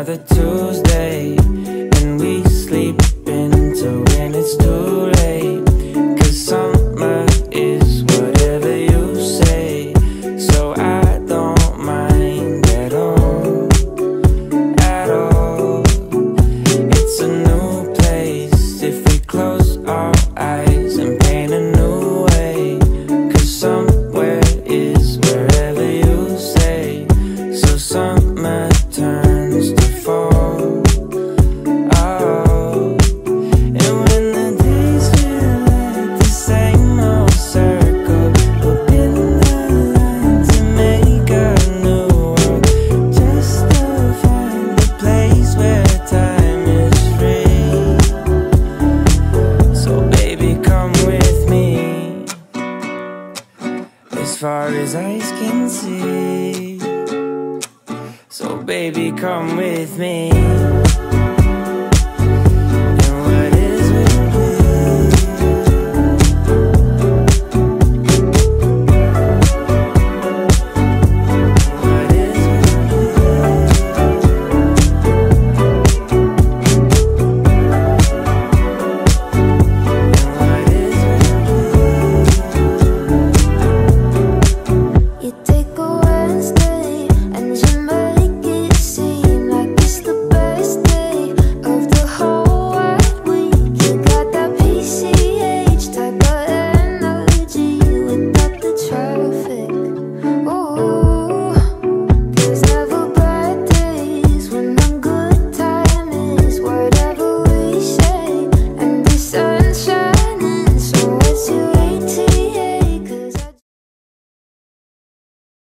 another Tuesday, and we sleep into when it's too late. 'Cause summer is whatever you say, so I don't mind at all, at all. It's a new place if we close our eyes and paint a new way. 'Cause somewhere is wherever you say, so summer turns to fall. Oh, and when the days feel like the same old circle, we'll pin the line to make a new world, just to find a place where time is free. So baby, come with me as far as eyes can see. So baby, come with me.